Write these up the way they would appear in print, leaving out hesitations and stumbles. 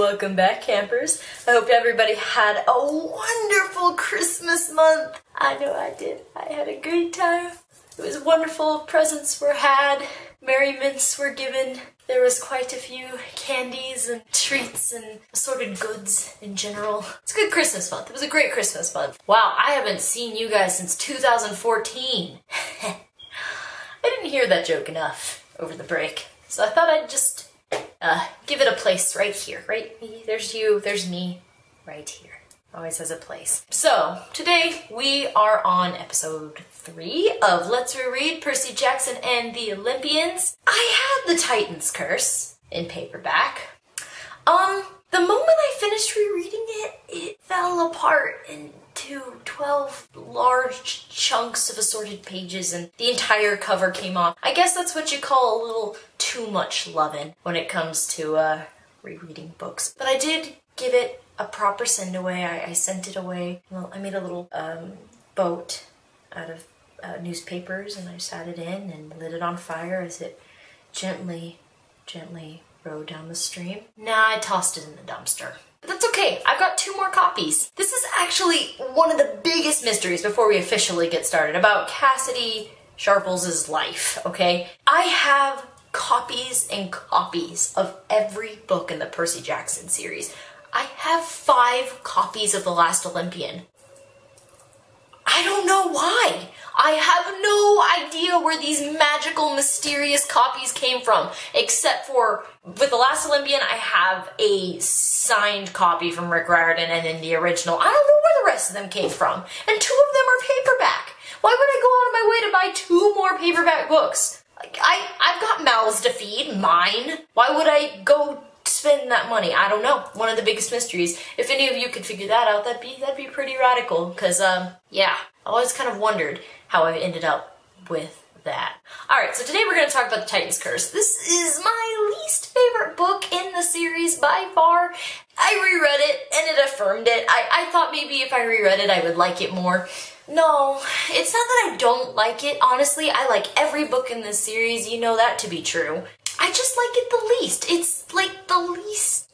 Welcome back, campers. I hope everybody had a wonderful Christmas month. I know I did. I had a great time. It was wonderful. Presents were had. Merriments were given. There was quite a few candies and treats and assorted goods in general. It's a good Christmas month. It was a great Christmas month. Wow, I haven't seen you guys since 2014. I didn't hear that joke enough over the break, so I thought I'd just give it a place right here, right? There's you, there's me, right here. Always has a place. So, today we are on episode 3 of Let's Reread, Percy Jackson and the Olympians. I had the Titan's Curse in paperback. The moment I finished rereading it, it fell apart into 12 large chunks of assorted pages and the entire cover came off. I guess that's what you call a little too much lovin' when it comes to rereading books. But I did give it a proper send away. I sent it away. Well, I made a little boat out of newspapers and I sat it in and lit it on fire as it gently rode down the stream. Nah, I tossed it in the dumpster. But that's okay, I've got 2 more copies. This is actually one of the biggest mysteries before we officially get started about Cassidy Sharples' life, okay? I have copies and copies of every book in the Percy Jackson series. I have 5 copies of The Last Olympian. I don't know why. I have no idea where these magical, mysterious copies came from, except for, with The Last Olympian, I have a signed copy from Rick Riordan and in the original. I don't know where the rest of them came from, and 2 of them are paperback. Why would I go out of my way to buy 2 more paperback books? Like, I've got mouths to feed, mine. Why would I go spend that money? I don't know. One of the biggest mysteries. If any of you could figure that out, that'd be pretty radical. Cause yeah, I always kind of wondered how I ended up with that. Alright, so today we're going to talk about the Titan's Curse. This is my least favorite book in the series by far. I reread it and it affirmed it. I thought maybe if I reread it I would like it more. No, it's not that I don't like it. Honestly, I like every book in this series. You know that to be true. I just like it the least. It's like the least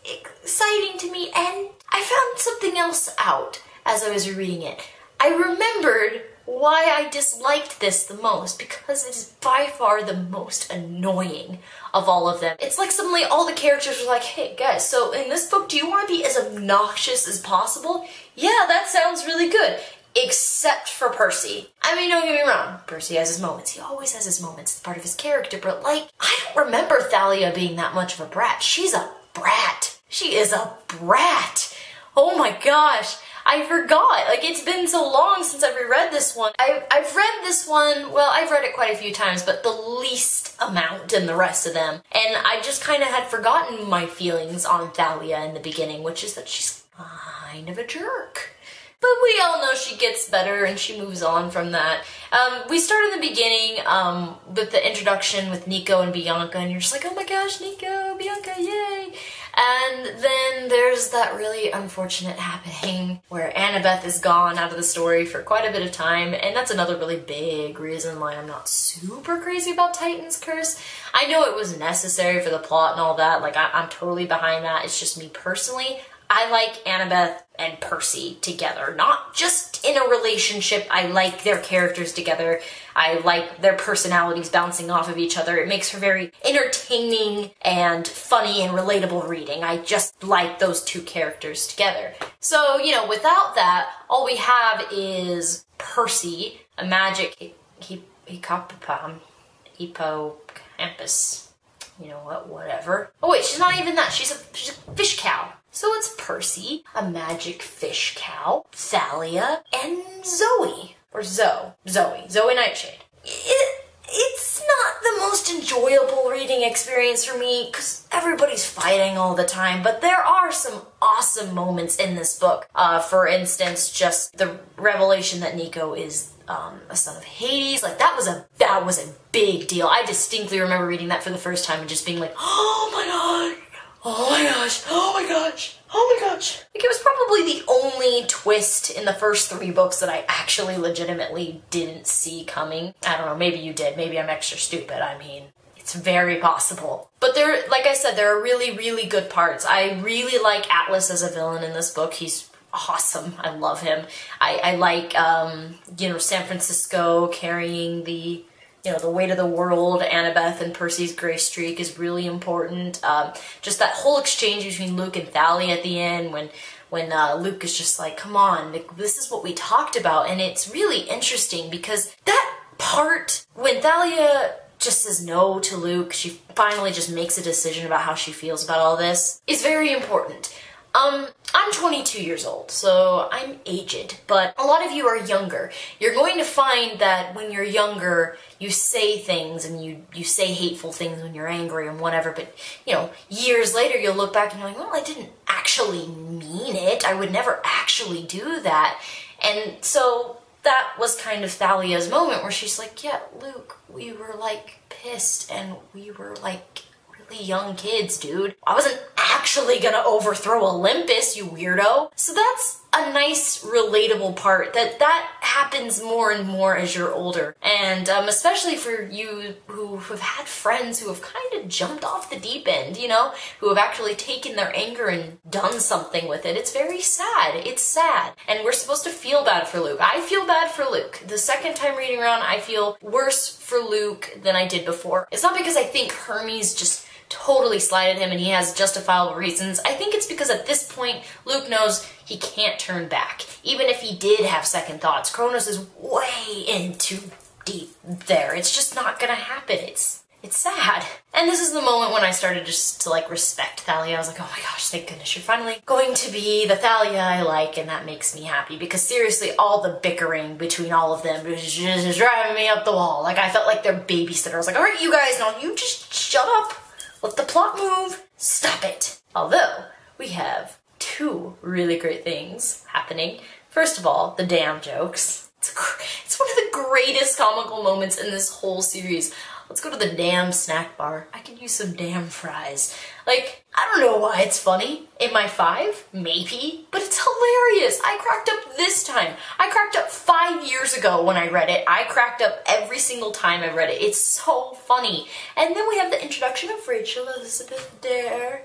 exciting to me, and I found something else out as I was rereading it. I remembered why I disliked this the most, because it is by far the most annoying of all of them. It's like suddenly all the characters were like, hey guys, so in this book do you want to be as obnoxious as possible? Yeah, that sounds really good. Except for Percy. I mean, don't get me wrong, Percy has his moments. He always has his moments. It's part of his character, but like, I don't remember Thalia being that much of a brat. She's a brat. She is a brat. Oh my gosh. I forgot. Like, it's been so long since I've reread this one. I've read this one, well, I've read it quite a few times, but the least amount in the rest of them. And I just kind of had forgotten my feelings on Thalia in the beginning, which is that she's kind of a jerk. But we all know she gets better and she moves on from that. We start in the beginning with the introduction with Nico and Bianca, and you're just like, oh my gosh, Nico, Bianca, yay! And then there's that really unfortunate happening where Annabeth is gone out of the story for quite a bit of time, and that's another really big reason why I'm not super crazy about Titan's Curse. I know it was necessary for the plot and all that, like I'm totally behind that. It's just me personally. I like Annabeth and Percy together, not just in a relationship. I like their characters together. I like their personalities bouncing off of each other. It makes for very entertaining and funny and relatable reading. I just like those 2 characters together. So, you know, without that, all we have is Percy, a magic hippocampus. You know what, whatever. Oh wait, she's not even that. She's a fish cow. So it's Percy, a magic fish cow, Thalia, and Zoe. Or Zoe Nightshade. It's not the most enjoyable reading experience for me, because everybody's fighting all the time, but there are some awesome moments in this book. For instance, just the revelation that Nico is a son of Hades. Like, that was a big deal. I distinctly remember reading that for the first time and just being like, oh my god! Oh my gosh, oh my gosh, oh my gosh. Like, it was probably the only twist in the first 3 books that I actually legitimately didn't see coming. I don't know, maybe you did, maybe I'm extra stupid. I mean, It's very possible. But there, like I said, there are really, really good parts. I really like Atlas as a villain in this book. He's awesome. I love him. I like, you know, San Francisco carrying the, you know, the weight of the world. Annabeth and Percy's gray streak is really important. Just that whole exchange between Luke and Thalia at the end when Luke is just like, come on, this is what we talked about. And it's really interesting because that part, when Thalia just says no to Luke, she finally just makes a decision about how she feels about all this, is very important. I'm 22 years old, so I'm aged, but a lot of you are younger. You're going to find that when you're younger, you say things and you say hateful things when you're angry and whatever, but, you know, years later you'll look back and you're like, well, I didn't actually mean it. I would never actually do that. And so that was kind of Thalia's moment where she's like, yeah, Luke, we were, like, pissed and we were, like, really young kids, dude. I wasn't actually gonna overthrow Olympus, you weirdo. So that's a nice, relatable part that happens more and more as you're older. And especially for you who have had friends who have kind of jumped off the deep end, you know, who have actually taken their anger and done something with it. It's very sad. It's sad. And we're supposed to feel bad for Luke. I feel bad for Luke. The second time reading around, I feel worse for Luke than I did before. It's not because I think Hermes just totally slighted him and he has justifiable reasons. I think it's because at this point, Luke knows he can't turn back. Even if he did have second thoughts, Kronos is way in too deep there. It's just not gonna happen. It's sad. And this is the moment when I started just to, like, respect Thalia. I was like, oh my gosh, thank goodness you're finally going to be the Thalia I like, and that makes me happy. Because seriously, all the bickering between all of them was just driving me up the wall. Like, I felt like their babysitter. I was like, all right, you guys, now you just shut up. Let the plot move. Stop it. Although, we have two really great things happening. First of all, the damn jokes. It's one of the greatest comical moments in this whole series. Let's go to the damn snack bar. I could use some damn fries. Like, I don't know why it's funny. Am I 5? Maybe. But it's hilarious. I cracked up this time. I cracked up 5 years ago when I read it. I cracked up every single time I read it. It's so funny. And then we have the introduction of Rachel Elizabeth Dare.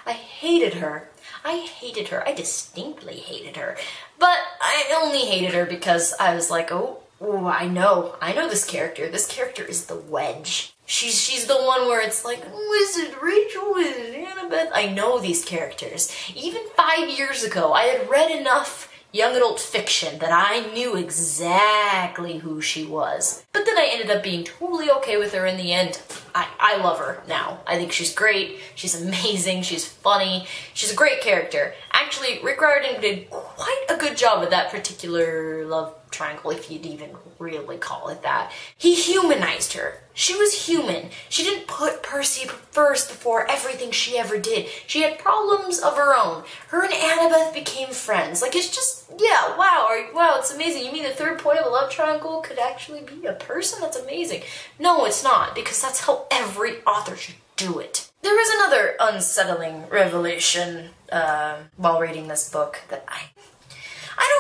I hated her. I distinctly hated her. But I only hated her because I was like, oh, I know this character. This character is the Wedge. She's the one where it's like, oh, is it Rachel? Is it Annabeth? I know these characters. Even 5 years ago, I had read enough young adult fiction that I knew exactly who she was. But then I ended up being totally okay with her in the end. I love her now. I think she's great. She's amazing. She's funny. She's a great character. Actually, Rick Riordan did quite a good job with that particular love triangle, if you'd even really call it that. He humanized her. She was human. She didn't put Percy first before everything she ever did. She had problems of her own. Her and Annabeth became friends. Like, it's just, yeah, wow, it's amazing. You mean the third point of a love triangle could actually be a person? That's amazing. No, it's not, because that's how every author should do it. There was another unsettling revelation while reading this book that I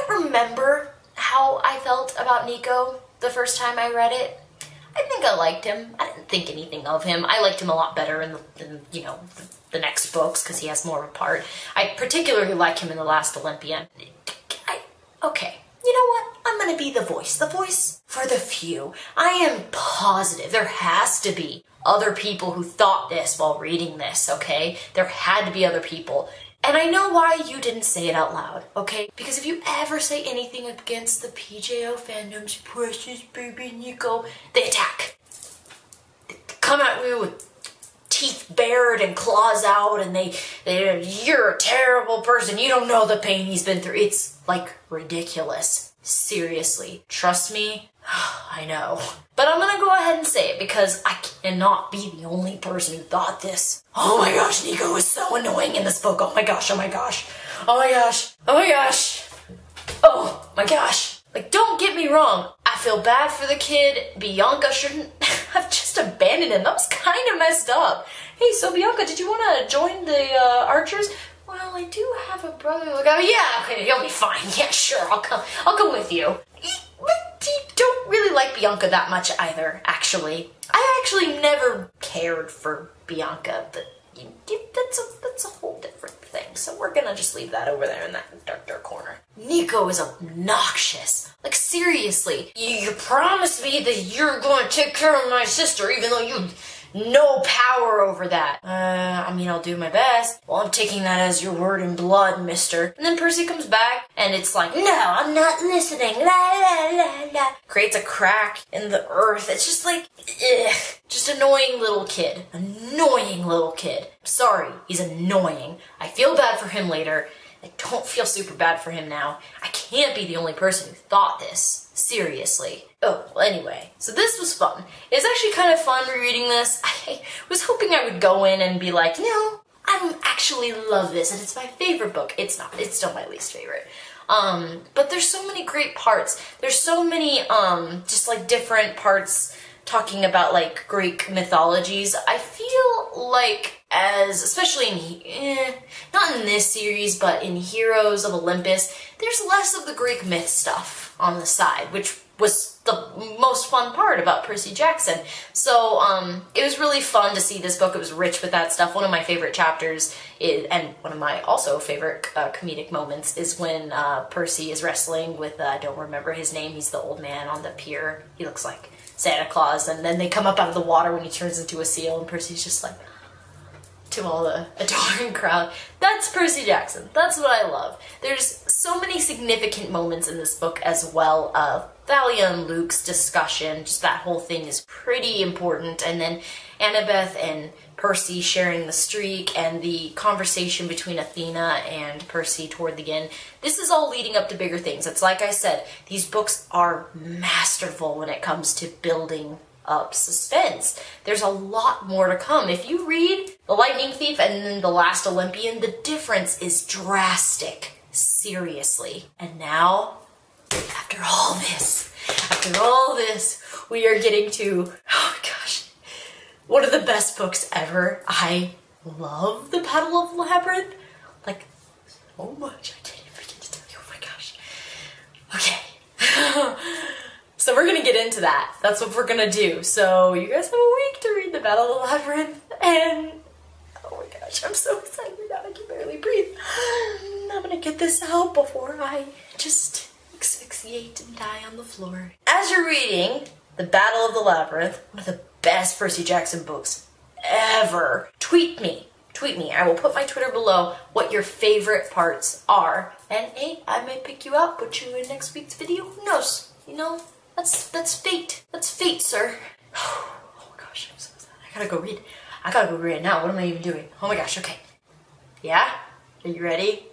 don't remember how I felt about Nico the first time I read it. I think I liked him. I didn't think anything of him. I liked him a lot better in you know, the next books because he has more of a part. I particularly like him in The Last Olympian. Okay, you know what? I'm gonna be the voice for the few. I am positive there has to be other people who thought this while reading this, okay? There had to be other people. And I know why you didn't say it out loud, okay? Because if you ever say anything against the PJO fandom's precious baby Nico, they attack. They come at me with teeth bared and claws out, and you're a terrible person. You don't know the pain he's been through. It's, like, ridiculous. Seriously. Trust me, I know. But I'm gonna go ahead and say it because I cannot be the only person who thought this. Oh my gosh, Nico is so annoying in this book. Oh my gosh, oh my gosh. Oh my gosh, oh my gosh. Oh my gosh. Like, don't get me wrong. I feel bad for the kid. Bianca shouldn't have just abandoned him. That was kind of messed up. Hey, so Bianca, did you want to join the archers? Well, I do have a brother. Like, oh yeah, okay, he'll be fine. Yeah, sure, I'll come with you. But don't really like Bianca that much either, actually. I actually never cared for Bianca, but that's a whole different thing. So we're gonna just leave that over there in that dark corner. Nico is obnoxious. Like, seriously, you promised me that you're going to take care of my sister even though you no power over that. I mean, I'll do my best. Well, I'm taking that as your word in blood, mister. And then Percy comes back, and it's like, no, I'm not listening. La, la, la, la. Creates a crack in the earth. It's just like, ugh. Just annoying little kid. Annoying little kid. Sorry, he's annoying. I feel bad for him later. I don't feel super bad for him now. I can't be the only person who thought this. Seriously. Oh, well, anyway. So this was fun. It's actually kind of fun rereading this. I was hoping I would go in and be like, no, I actually love this, and it's my favorite book. It's not. It's still my least favorite. But there's so many great parts. There's so many, just like different parts talking about like Greek mythologies. I feel like especially in, not in this series, but in Heroes of Olympus, there's less of the Greek myth stuff on the side, which was the most fun part about Percy Jackson. So it was really fun to see this book. It was rich with that stuff. One of my favorite chapters and one of my also favorite comedic moments is when Percy is wrestling with, I don't remember his name, he's the old man on the pier. He looks like Santa Claus, and then they come up out of the water when he turns into a seal, and Percy's just like, to all the adoring crowd. That's Percy Jackson. That's what I love. There's so many significant moments in this book as well. Thalia and Luke's discussion, just that whole thing is pretty important. And then Annabeth and Percy sharing the streak and the conversation between Athena and Percy toward the end. This is all leading up to bigger things. It's like I said, these books are masterful when it comes to building up suspense. There's a lot more to come. If you read The Lightning Thief and then The Last Olympian, the difference is drastic. Seriously. And now, after all this, we are getting to, oh my gosh, one of the best books ever. I love The Battle of Labyrinth, like, so much. I can't even begin to tell you. Oh my gosh. Okay. So we're gonna get into that. That's what we're gonna do. So you guys have a week to read The Battle of the Labyrinth, and oh my gosh, I'm so excited now. I can barely breathe. I'm gonna get this out before I just asphyxiate and die on the floor. As you're reading The Battle of the Labyrinth, one of the best Percy Jackson books ever, tweet me. Tweet me. I will put my Twitter below what your favorite parts are. And hey, I may pick you out, put you in next week's video. Who knows? You know? That's fate. That's fate, sir. Oh my gosh, I'm so sad. I gotta go read. I gotta go read now. What am I even doing? Oh my gosh, okay. Yeah? Are you ready?